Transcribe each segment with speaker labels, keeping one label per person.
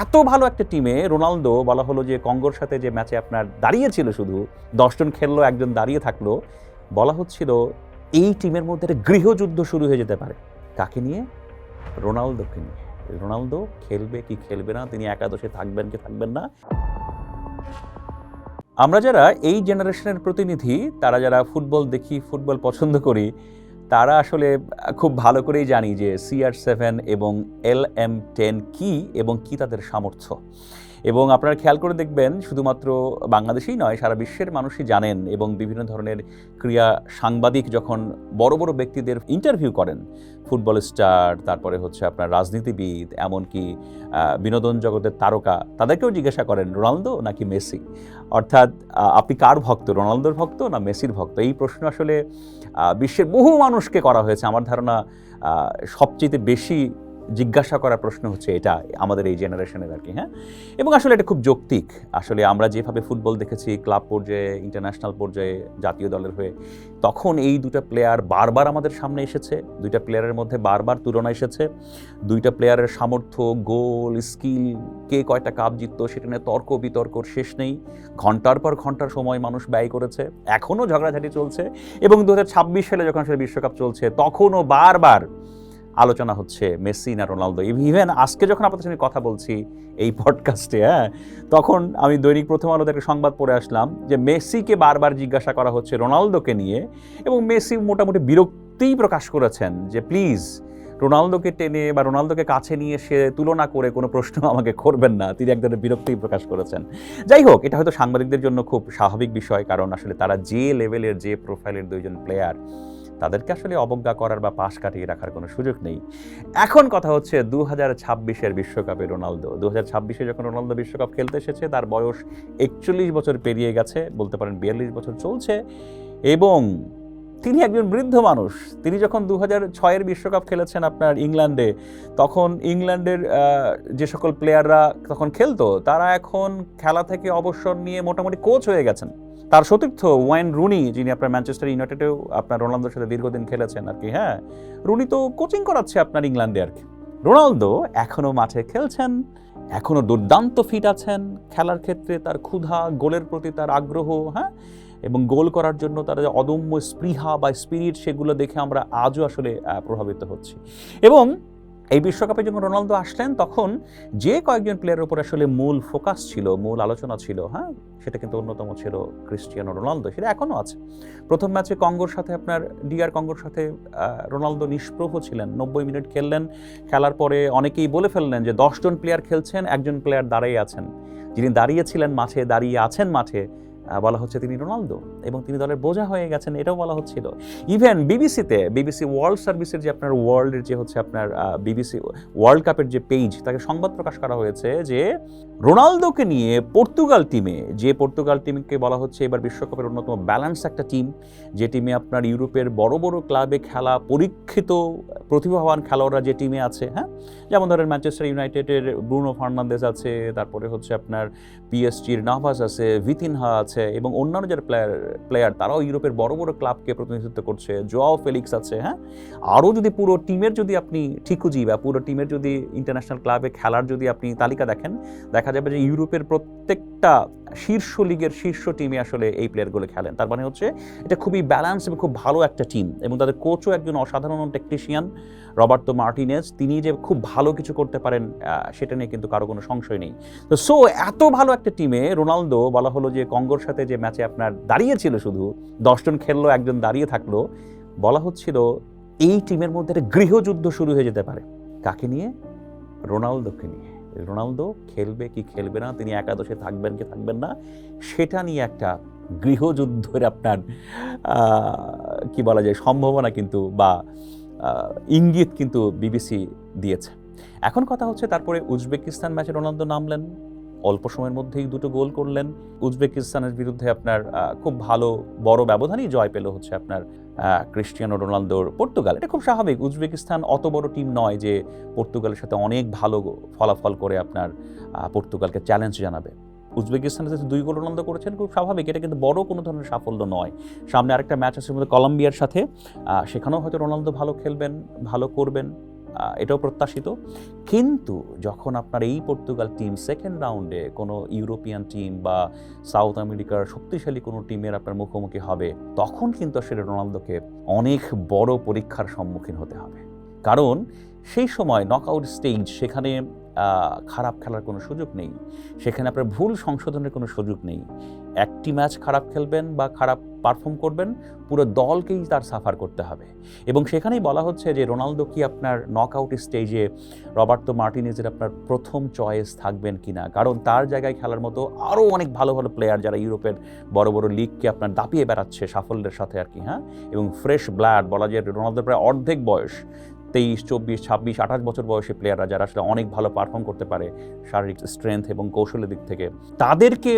Speaker 1: এত ভালো একটা টিমে রোনালদো বলা হলো যে কঙ্গোর সাথে যে ম্যাচে আপনার দাঁড়িয়েছিল, শুধু 10 জন খেললো, একজন দাঁড়িয়ে থাকলো, বলা হচ্ছিল এই টিমের মধ্যে একটা গৃহযুদ্ধ শুরু হয়ে যেতে পারে। কাকে নিয়ে? রোনালদোকে নিয়ে। রোনালদো খেলবে কি খেলবে না, তিনি একাদশে থাকবেন কি থাকবেন না। আমরা যারা এই জেনারেশনের প্রতিনিধি, তারা যারা ফুটবল দেখি, ফুটবল পছন্দ করি, তারা আসলে খুব ভালো করেই জানি যে CR7 এবং LM10 কি এবং কি তাদের সামর্থ্য। এবং আপনারা খেয়াল করে দেখবেন, শুধুমাত্র বাংলাদেশেই নয়, সারা বিশ্বের মানুষই জানেন। এবং বিভিন্ন ধরনের ক্রীড়া সাংবাদিক যখন বড় বড় ব্যক্তিদের ইন্টারভিউ করেন, ফুটবল স্টার, তারপরে হচ্ছে আপনার রাজনীতিবিদ, এমনকি বিনোদন জগতের তারকা, তাদেরকেও জিজ্ঞাসা করেন রোনালদো নাকি মেসি, অর্থাৎ আপনি কার ভক্ত, রোনালদোর ভক্ত না মেসির ভক্ত? এই প্রশ্ন আসলে বিশ্বের বহু মানুষকে করা হয়েছে। আমার ধারণা সবচেয়ে বেশি জিজ্ঞাসা করার প্রশ্ন হচ্ছে এটা আমাদের এই জেনারেশনের আর কি। হ্যাঁ, এবং আসলে এটা খুব যৌক্তিক। আসলে আমরা যেভাবে ফুটবল দেখেছি ক্লাব পর্যায়ে, ইন্টারন্যাশনাল পর্যায়ে, জাতীয় দলের হয়ে, তখন এই দুটো প্লেয়ার বারবার আমাদের সামনে এসেছে, দুইটা প্লেয়ারের মধ্যে বারবার তুলনা এসেছে, দুইটা প্লেয়ারের সামর্থ্য, গোল, স্কিল, কে কয়টা কাপ জিততো সেটা নিয়ে তর্ক বিতর্কর শেষ নেই। ঘন্টার পর ঘন্টার সময় মানুষ ব্যয় করেছে, এখনও ঝগড়াঝাটি চলছে। এবং 2026 সালে যখন আসলে বিশ্বকাপ চলছে, তখনও বারবার আলোচনা হচ্ছে মেসি না রোনালদো। ইভেন আজকে যখন আপনাদের সঙ্গে কথা বলছি এই পডকাস্টে, তখন আমি দৈনিক প্রথম আলোতে একটা সংবাদ পড়ে আসলাম যে মেসিকে বারবার জিজ্ঞাসা করা হচ্ছে রোনালদোকে নিয়ে, এবং মেসি মোটামুটি বিরক্তিই প্রকাশ করেছেন যে প্লিজ রোনালদোকে টেনে বা রোনালদোকে কাছে নিয়ে সে তুলনা করে কোনো প্রশ্ন আমাকে করবেন না। তিনি এক ধরনের বিরক্তিই প্রকাশ করেছেন। যাই হোক, এটা হয়তো সাংবাদিকদের জন্য খুব স্বাভাবিক বিষয়, কারণ আসলে তারা যে লেভেলের, যে প্রোফাইলের দুইজন প্লেয়ার, তাদেরকে আসলে অবজ্ঞা করার বা পাশ কাটিয়ে রাখার কোনো সুযোগ নেই। এখন কথা হচ্ছে 2026-এর বিশ্বকাপে রোনালদো। 2026-এ যখন রোনালদো বিশ্বকাপ খেলতে এসেছে, তার বয়স 41 বছর পেরিয়ে গেছে, বলতে পারেন 42 বছর চলছে, এবং তিনি একজন বৃদ্ধ মানুষ। তিনি যখন 2006-এর বিশ্বকাপ খেলেছেন আপনার ইংল্যান্ডে, তখন ইংল্যান্ডের যে সকল প্লেয়াররা তখন খেলতো, তারা এখন খেলা থেকে অবসর নিয়ে মোটামুটি কোচ হয়ে গেছেন। তার সতীর্থ ওয়াইন রুনি, যিনি আপনার ম্যানচেস্টার ইউনাইটেডেও আপনার রোনালদোর সাথে দীর্ঘদিন খেলেছেন আর কি, হ্যাঁ, রুনি তো কোচিং করাচ্ছে আপনার ইংল্যান্ডে আর কি। রোনালদো এখনও মাঠে খেলছেন, এখনও দুর্দান্ত ফিট আছেন। খেলার ক্ষেত্রে তার ক্ষুধা, গোলের প্রতি তার আগ্রহ, হ্যাঁ, এবং গোল করার জন্য তার যে অদম্য স্পৃহা বা স্পিরিট, সেগুলো দেখে আমরা আজও আসলে প্রভাবিত হচ্ছি। এবং এই বিশ্বকাপে যখন রোনালদো আসলেন, তখন যে কয়েকজন প্লেয়ারের উপর আসলে মূল ফোকাস ছিল, মূল আলোচনা ছিল, হ্যাঁ, সেটা কিন্তু অন্যতম ছিল ক্রিস্টিয়ানো রোনালদো। সেটা এখনও আছে। প্রথম ম্যাচে কঙ্গোর সাথে আপনার DR কঙ্গোর সাথে রোনালদো নিষ্প্রভ ছিলেন, 90 মিনিট খেললেন। খেলার পরে অনেকেই বলে ফেললেন যে 10 জন প্লেয়ার খেলছেন, একজন প্লেয়ার দাঁড়িয়ে আছেন। যিনি দাঁড়িয়েছিলেন মাঠে, দাঁড়িয়ে আছেন মাঠে, বলা হচ্ছে তিনি রোনালদো, এবং তিনি দলের বোঝা হয়ে গেছেন, এটাও বলা হচ্ছিল। ইভেন BBC ওয়ার্ল্ড সার্ভিসের যে আপনার ওয়ার্ল্ডের যে হচ্ছে আপনার BBC ওয়ার্ল্ড কাপের যে পেজ, তাকে সংবাদ প্রকাশ করা হয়েছে যে রোনালদোকে নিয়ে পর্তুগাল টিমে, যে পর্তুগাল টিমকে বলা হচ্ছে এবার বিশ্বকাপের অন্যতম ব্যালেন্স একটা টিম, যে টিমে আপনার ইউরোপের বড় বড় ক্লাবে খেলা পরীক্ষিত প্রতিভাবান খেলোয়াড়রা যে টিমে আছে, হ্যাঁ, যেমন ধরেন ম্যানচেস্টার ইউনাইটেডের ব্রুনো ফার্নান্দেজ আছে, তারপরে হচ্ছে আপনার PSG-র নাভাস আছে, ভিতিনহা আছে, এবং অন্যান্য যারা প্লেয়ার তারাও ইউরোপের বড় বড় ক্লাবকে প্রতিনিধিত্ব করছে, জোয়াও ফেলিক্স আছে, হ্যাঁ, আরও যদি পুরো টিমের যদি আপনি ঠিকুজি বা পুরো টিমের যদি ইন্টারন্যাশনাল ক্লাবে খেলার যদি আপনি তালিকা দেখেন, দেখা যাবে যে ইউরোপের প্রত্যেকটা শীর্ষ লিগের শীর্ষ টিমে আসলে এই প্লেয়ারগুলো খেলেন। তার মানে হচ্ছে এটা খুবই ব্যালেন্স এবং খুব ভালো একটা টিম, এবং তাদের কোচও একজন অসাধারণ টেকনিশিয়ান, রবার্তো মার্টিনেজ। তিনি যে খুব ভালো কিছু করতে পারেন সেটা নিয়ে কিন্তু কারো কোনো সংশয় নেই। তো এত ভালো একটা টিমে রোনালদো বলা হলো যে কঙ্গোর সাথে যে ম্যাচে আপনার দাঁড়িয়েছিল, শুধু 10 জন খেললো, একজন দাঁড়িয়ে থাকলো, বলা হচ্ছিল এই টিমের মধ্যে একটা গৃহযুদ্ধ শুরু হয়ে যেতে পারে। কাকে নিয়ে? রোনালদোকে নিয়ে। রোনালদো খেলবে কি খেলবে না, তিনি একাদশে থাকবেন কি থাকবেন না, সেটা নিয়ে একটা গৃহযুদ্ধের আপনার কি বলা যায় সম্ভাবনা কিন্তু বা ইঙ্গিত কিন্তু BBC দিয়েছে। এখন কথা হচ্ছে, তারপরে উজবেকিস্তান ম্যাচে রোনালদো নামলেন, অল্প সময়ের মধ্যেই 2টো গোল করলেন। উজবেকিস্তানের বিরুদ্ধে আপনার খুব ভালো বড় ব্যবধানেই জয় পেল হচ্ছে আপনার ক্রিস্টিয়ানো রোনালদোর পর্তুগাল। এটা খুব স্বাভাবিক, উজবেকিস্তান অত বড় টিম নয় যে পর্তুগালের সাথে অনেক ভালো ফলাফল করে আপনার পর্তুগালকে চ্যালেঞ্জ জানাবে। উজবেকিস্তানের সাথে 2 গোল রোনালদো করেছেন, খুব স্বাভাবিক, এটা কিন্তু বড় কোনো ধরনের সাফল্য নয়। সামনে আরেকটা ম্যাচ আছে কলম্বিয়ার সাথে, সেখানেও হয়তো রোনালদো ভালো খেলবেন, ভালো করবেন, এটাও প্রত্যাশিত। কিন্তু যখন আপনার এই পর্তুগাল টিম সেকেন্ড রাউন্ডে কোনো ইউরোপিয়ান টিম বা সাউথ আমেরিকার শক্তিশালী কোনো টিমের আপনার মুখোমুখি হবে, তখন কিন্তু আসলে রোনালদোকে অনেক বড় পরীক্ষার সম্মুখীন হতে হবে। কারণ সেই সময় নকআউট স্টেজ, সেখানে খারাপ খেলার কোনো সুযোগ নেই, সেখানে আপনার ভুল সংশোধনের কোনো সুযোগ নেই। একটি ম্যাচ খারাপ খেলবেন বা খারাপ পারফর্ম করবেন, পুরো দলকেই তার সাফার করতে হবে। এবং সেখানেই বলা হচ্ছে যে রোনালদো কি আপনার নকআউট স্টেজে রবার্তো মার্টিনেজের আপনার প্রথম চয়েস থাকবেন কিনা, কারণ তার জায়গায় খেলার মতো আরও অনেক ভালো ভালো প্লেয়ার যারা ইউরোপের বড় বড় লিগকে আপনার দাপিয়ে বেড়াচ্ছে সাফল্যের সাথে আর কি, হ্যাঁ, এবং ফ্রেশ ব্লাড বলা যায়। রোনালদোর প্রায় অর্ধেক বয়স, 23, 24, 26, 28 বছর বয়সী প্লেয়াররা যারা আসলে অনেক ভালো পারফর্ম করতে পারে শারীরিক স্ট্রেংথ এবং কৌশলের দিক থেকে, তাদেরকে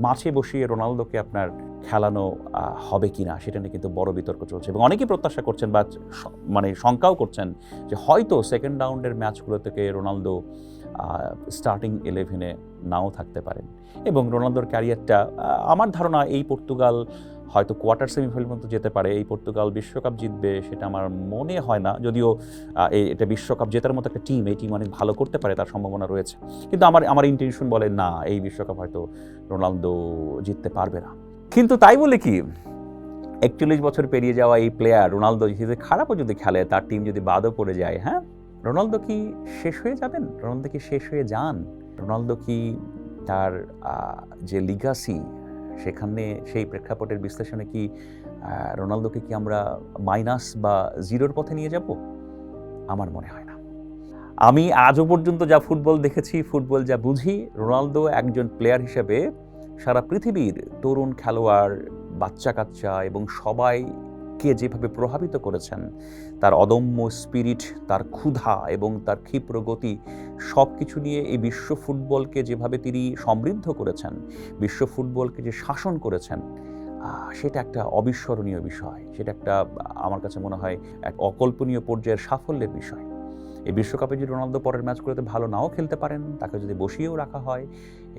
Speaker 1: মাঠে বসিয়ে রোনালদোকে আপনার খেলানো হবে কিনা সেটা নিয়ে কিন্তু বড় বিতর্ক চলছে। এবং অনেকেই প্রত্যাশা করছেন বা মানে শঙ্কাও করছেন যে হয়তো সেকেন্ড রাউন্ডের ম্যাচগুলো থেকে রোনালদো স্টার্টিং 11-এ নাও থাকতে পারেন। এবং রোনালদোর ক্যারিয়ারটা আমার ধারণা এই পর্তুগাল হয়তো কোয়ার্টার সেমিফাইনাল পর্যন্ত যেতে পারে। এই পর্তুগাল বিশ্বকাপ জিতবে সেটা আমার মনে হয় না, যদিও এটা বিশ্বকাপ জেতার মতো একটা টিম, এই টিম অনেক ভালো করতে পারে, তার সম্ভাবনা রয়েছে। কিন্তু আমার ইন্টেনশন বলে না, এই বিশ্বকাপ হয়তো রোনালদো জিততে পারবে না। কিন্তু তাই বলে কি 41 বছর পেরিয়ে যাওয়া এই প্লেয়ার রোনালদো যদি খারাপও যদি খেলে, তার টিম যদি বাদও পড়ে যায়, হ্যাঁ, রোনালদো কি শেষ হয়ে যাবেন? রোনালদো কি শেষ হয়ে যান? রোনালদো কি তার যে লিগাসি, সেখানে সেই প্রেক্ষাপটের বিশ্লেষণে কি রোনালদোকে কি আমরা মাইনাস বা জিরোর পথে নিয়ে যাব? আমার মনে হয় না। আমি আজও পর্যন্ত যা ফুটবল দেখেছি, ফুটবল যা বুঝি, রোনালদো একজন প্লেয়ার হিসেবে সারা পৃথিবীর তরুণ খেলোয়াড়, বাচ্চা কাচ্চা এবং সবাইকে যেভাবে প্রভাবিত করেছেন, তার অদম্য স্পিরিট, তার ক্ষুধা এবং তার ক্ষিপ্র গতি, সব কিছু নিয়ে এই বিশ্ব ফুটবলকে যেভাবে তিনি সমৃদ্ধ করেছেন, বিশ্ব ফুটবলকে যে শাসন করেছেন, সেটা একটা অবিস্মরণীয় বিষয়। সেটা একটা আমার কাছে মনে হয় এক অকল্পনীয় পর্যায়ের সাফল্যের বিষয়। এই বিশ্বকাপে যদি রোনালদো পরের ম্যাচগুলোতে ভালো নাও খেলতে পারেন, তাকে যদি বসিয়েও রাখা হয়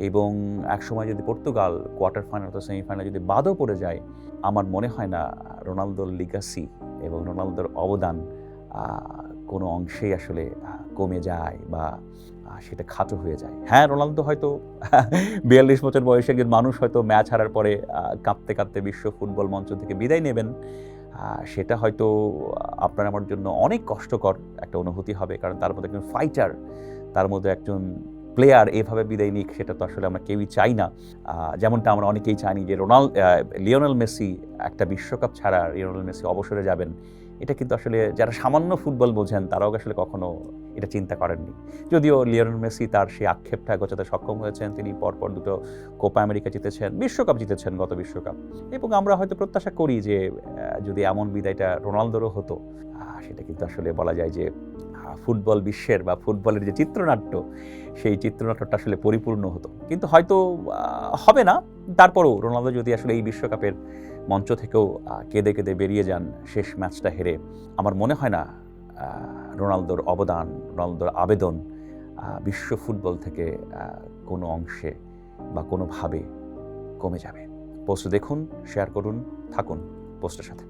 Speaker 1: এবং একসময় যদি পর্তুগাল কোয়ার্টার ফাইনাল অথবা সেমিফাইনালে যদি বাদও পড়ে যায়, আমার মনে হয় না রোনালদোর লিগাসি এবং রোনালদোর অবদান কোনো অংশেই আসলে কমে যায় বা সেটা খাটো হয়ে যায়। হ্যাঁ, রোনালদো হয়তো 42 বছর বয়সে একজন মানুষ হয়তো ম্যাচ হারার পরে কাঁদতে কাঁদতে বিশ্ব ফুটবল মঞ্চ থেকে বিদায় নেবেন। সেটা হয়তো আপনার আমার জন্য অনেক কষ্টকর একটা অনুভূতি হবে, কারণ তার মধ্যে একজন ফাইটার, তার মধ্যে একজন প্লেয়ার এভাবে বিদায় নিক, সেটা তো আসলে আমরা কেউই চাই না। যেমনটা আমরা অনেকেই চাইনি যে লিওনেল মেসি একটা বিশ্বকাপ ছাড়া লিওনেল মেসি অবসরে যাবেন। এটা কিন্তু আসলে যারা সামান্য ফুটবল বোঝেন তারাও আসলে কখনো এটা চিন্তা করেননি। যদিও লিওনেল মেসি তার সেই আক্ষেপটা গোছাতে সক্ষম হয়েছেন, তিনি পরপর 2টো কোপা আমেরিকা জিতেছেন, বিশ্বকাপ জিতেছেন গত বিশ্বকাপ। এবং আমরা হয়তো প্রত্যাশা করি যে যদি এমন বিদায়টা রোনালদোরও হতো, সেটা কিন্তু আসলে বলা যায় যে ফুটবল বিশ্বের বা ফুটবলের যে চিত্রনাট্য, সেই চিত্রনাট্যটা আসলে পরিপূর্ণ হতো। কিন্তু হয়তো হবে না। তারপরও রোনালদো যদি আসলে এই বিশ্বকাপের মঞ্চ থেকেও কেঁদে কেঁদে বেরিয়ে যান শেষ ম্যাচটা হেরে, আমার মনে হয় না রোনালদোর অবদান, রোনালদোর আবেদন বিশ্ব ফুটবল থেকে কোনো অংশে বা কোনোভাবে কমে যাবে। পোস্ট দেখুন, শেয়ার করুন, থাকুন পোস্টের সাথে।